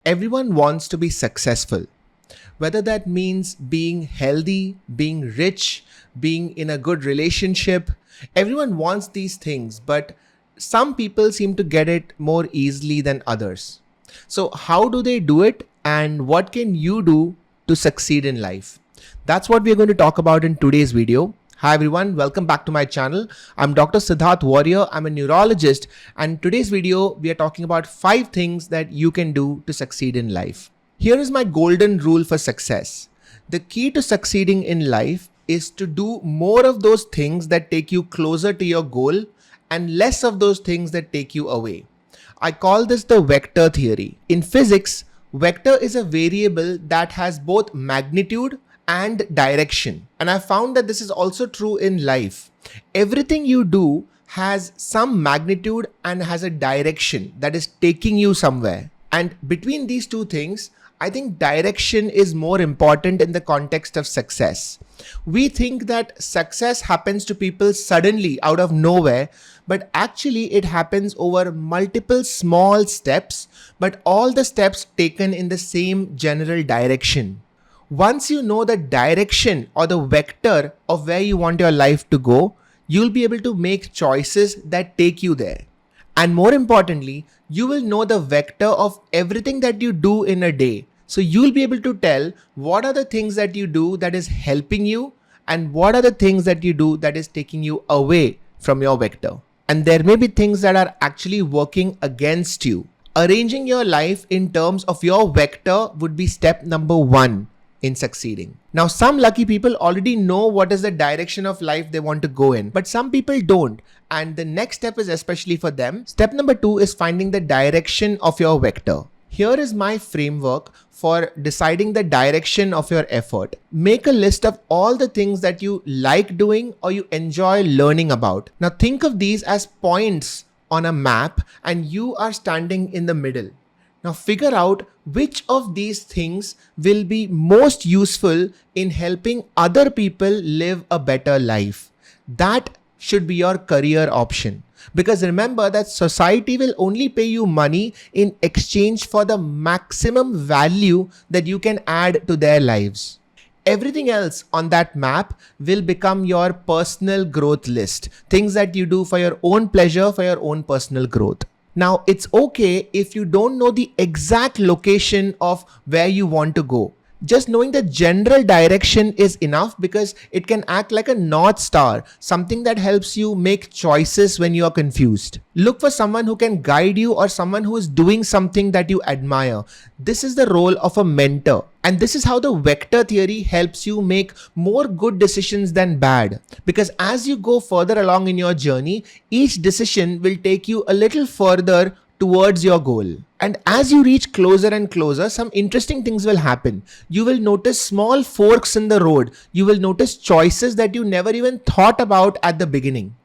Everyone wants to be successful, whether that means being healthy, being rich, being in a good relationship. Everyone wants these things, but some people seem to get it more easily than others. So, how do they do it, and what can you do to succeed in life? That's what we're going to talk about in today's video. Hi everyone, welcome back to my channel. I'm Dr. Siddharth Warrior. I'm a neurologist, and today's video we are talking about 5 things that you can do to succeed in life. Here is my golden rule for success. The key to succeeding in life is to do more of those things that take you closer to your goal and less of those things that take you away. I call this the vector theory. In physics, vector is a variable that has both magnitude and direction. And I found that this is also true in life. Everything you do has some magnitude and has a direction that is taking you somewhere. And between these two things, I think direction is more important in the context of success. We think that success happens to people suddenly out of nowhere, but actually it happens over multiple small steps, but all the steps taken in the same general direction. Once you know the direction or the vector of where you want your life to go, you'll be able to make choices that take you there. And more importantly, you will know the vector of everything that you do in a day. So you'll be able to tell what are the things that you do that is helping you and what are the things that you do that is taking you away from your vector. And there may be things that are actually working against you. Arranging your life in terms of your vector would be step number 1 in succeeding. Now, some lucky people already know what is the direction of life they want to go in, but some people don't. And the next step is especially for them. Step number 2 is finding the direction of your vector. Here is my framework for deciding the direction of your effort. Make a list of all the things that you like doing or you enjoy learning about. Now think of these as points on a map and you are standing in the middle. Now figure out which of these things will be most useful in helping other people live a better life. That should be your career option. Because remember that society will only pay you money in exchange for the maximum value that you can add to their lives. Everything else on that map will become your personal growth list. Things that you do for your own pleasure, for your own personal growth. Now, it's okay if you don't know the exact location of where you want to go. Just knowing the general direction is enough because it can act like a North Star, something that helps you make choices when you are confused. Look for someone who can guide you or someone who is doing something that you admire. This is the role of a mentor. And this is how the vector theory helps you make more good decisions than bad. Because as you go further along in your journey, each decision will take you a little further towards your goal. And as you reach closer and closer, some interesting things will happen. You will notice small forks in the road. You will notice choices that you never even thought about at the beginning.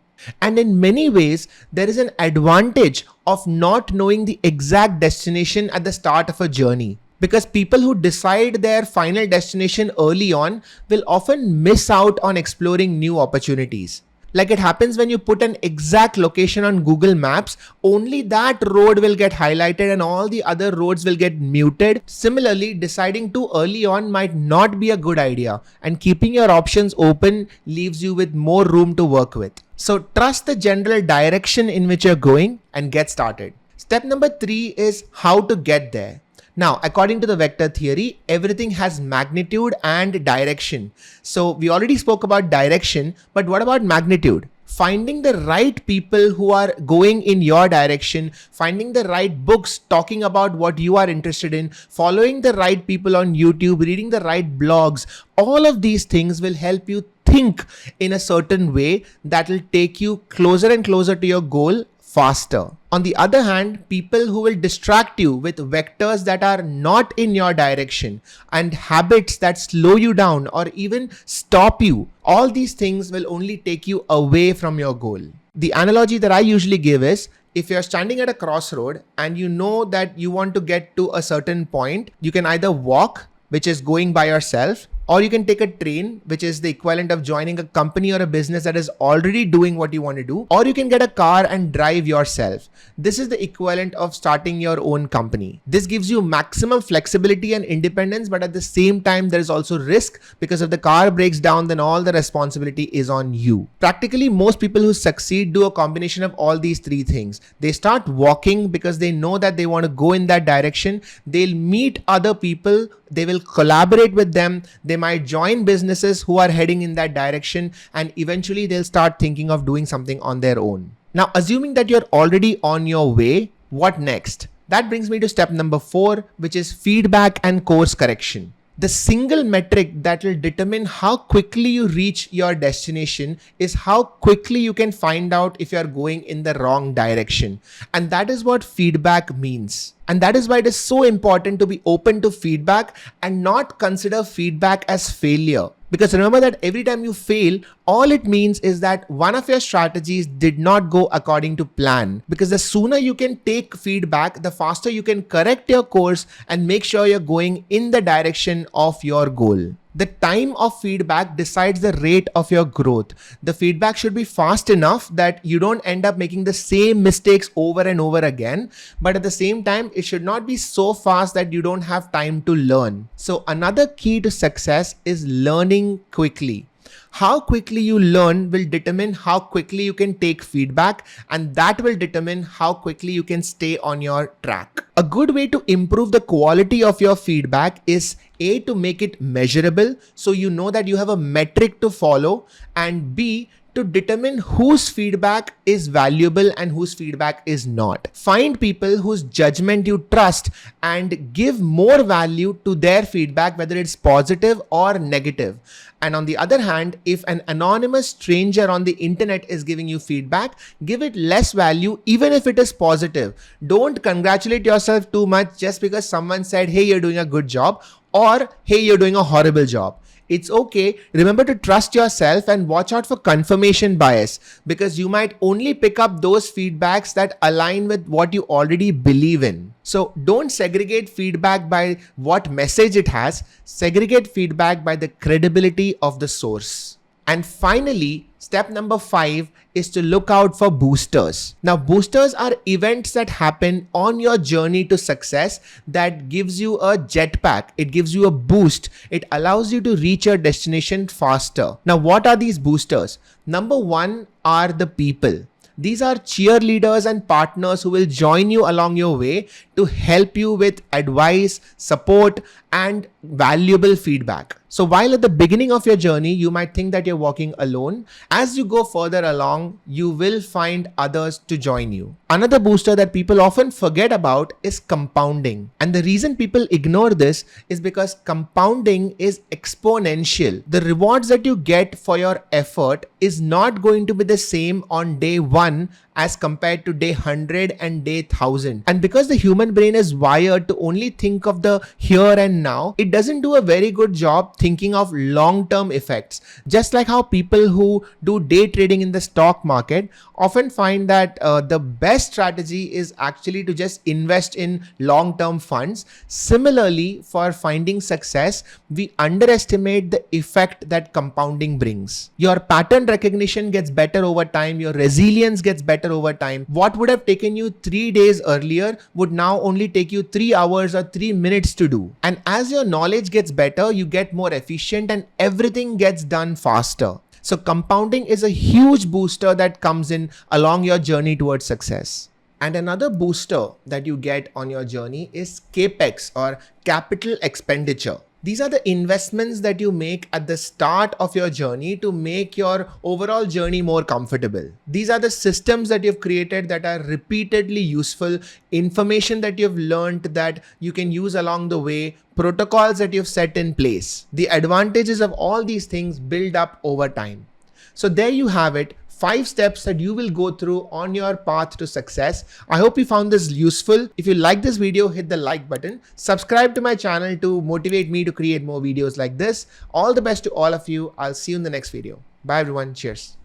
And in many ways, there is an advantage of not knowing the exact destination at the start of a journey. Because people who decide their final destination early on will often miss out on exploring new opportunities. Like it happens when you put an exact location on Google Maps, only that road will get highlighted and all the other roads will get muted. Similarly, deciding too early on might not be a good idea, and keeping your options open leaves you with more room to work with. So trust the general direction in which you're going and get started. Step number 3 is how to get there. Now, according to the vector theory, everything has magnitude and direction. So we already spoke about direction, but what about magnitude? Finding the right people who are going in your direction, finding the right books talking about what you are interested in, following the right people on YouTube, reading the right blogs, all of these things will help you think in a certain way that will take you closer and closer to your goal faster. On the other hand, people who will distract you with vectors that are not in your direction and habits that slow you down or even stop you, all these things will only take you away from your goal. The analogy that I usually give is, if you're standing at a crossroad and you know that you want to get to a certain point, you can either walk, which is going by yourself, Or you can take a train, which is the equivalent of joining a company or a business that is already doing what you want to do. Or you can get a car and drive yourself. This is the equivalent of starting your own company. This gives you maximum flexibility and independence, but at the same time, there is also risk, because if the car breaks down, then all the responsibility is on you. Practically, most people who succeed do a combination of all these three things. They start walking because they know that they want to go in that direction. They'll meet other people. They will collaborate with them. They might join businesses who are heading in that direction, and eventually they'll start thinking of doing something on their own. Now, assuming that you're already on your way, what next? That brings me to step number 4, which is feedback and course correction. The single metric that will determine how quickly you reach your destination is how quickly you can find out if you're going in the wrong direction. And that is what feedback means. And that is why it is so important to be open to feedback and not consider feedback as failure. Because remember that every time you fail, all it means is that one of your strategies did not go according to plan. Because the sooner you can take feedback, the faster you can correct your course and make sure you're going in the direction of your goal. The time of feedback decides the rate of your growth. The feedback should be fast enough that you don't end up making the same mistakes over and over again. But at the same time, it should not be so fast that you don't have time to learn. So another key to success is learning quickly. How quickly you learn will determine how quickly you can take feedback, and that will determine how quickly you can stay on your track. A good way to improve the quality of your feedback is A, to make it measurable, so you know that you have a metric to follow, and B, to determine whose feedback is valuable and whose feedback is not. Find people whose judgment you trust and give more value to their feedback, whether it's positive or negative. And on the other hand, if an anonymous stranger on the internet is giving you feedback, give it less value even if it is positive. Don't congratulate yourself too much just because someone said, hey, you're doing a good job, or hey, you're doing a horrible job. It's okay. Remember to trust yourself and watch out for confirmation bias, because you might only pick up those feedbacks that align with what you already believe in. So don't segregate feedback by what message it has. Segregate feedback by the credibility of the source. And finally, step number 5 is to look out for boosters. Now, boosters are events that happen on your journey to success that gives you a jetpack. It gives you a boost. It allows you to reach your destination faster. Now, what are these boosters? Number 1 are the people. These are cheerleaders and partners who will join you along your way to help you with advice, support, and valuable feedback. So while at the beginning of your journey, you might think that you're walking alone, as you go further along, you will find others to join you. Another booster that people often forget about is compounding. And the reason people ignore this is because compounding is exponential. The rewards that you get for your effort is not going to be the same on day 1 as compared to day 100 and day 1000. And because the human brain is wired to only think of the here and now, it doesn't do a very good job thinking of long-term effects. Just like how people who do day trading in the stock market often find that the best strategy is actually to just invest in long-term funds. Similarly, for finding success, we underestimate the effect that compounding brings. Your pattern recognition gets better over time. Your resilience gets better over time. What would have taken you 3 days earlier would now only take you 3 hours or 3 minutes to do. And as your knowledge gets better, you get more efficient and everything gets done faster. So compounding is a huge booster that comes in along your journey towards success. And another booster that you get on your journey is CAPEX, or capital expenditure. These are the investments that you make at the start of your journey to make your overall journey more comfortable. These are the systems that you've created that are repeatedly useful, information that you've learned that you can use along the way, protocols that you've set in place. The advantages of all these things build up over time. So there you have it. 5 steps that you will go through on your path to success. I hope you found this useful. If you like this video, hit the like button. Subscribe to my channel to motivate me to create more videos like this. All the best to all of you. I'll see you in the next video. Bye everyone. Cheers.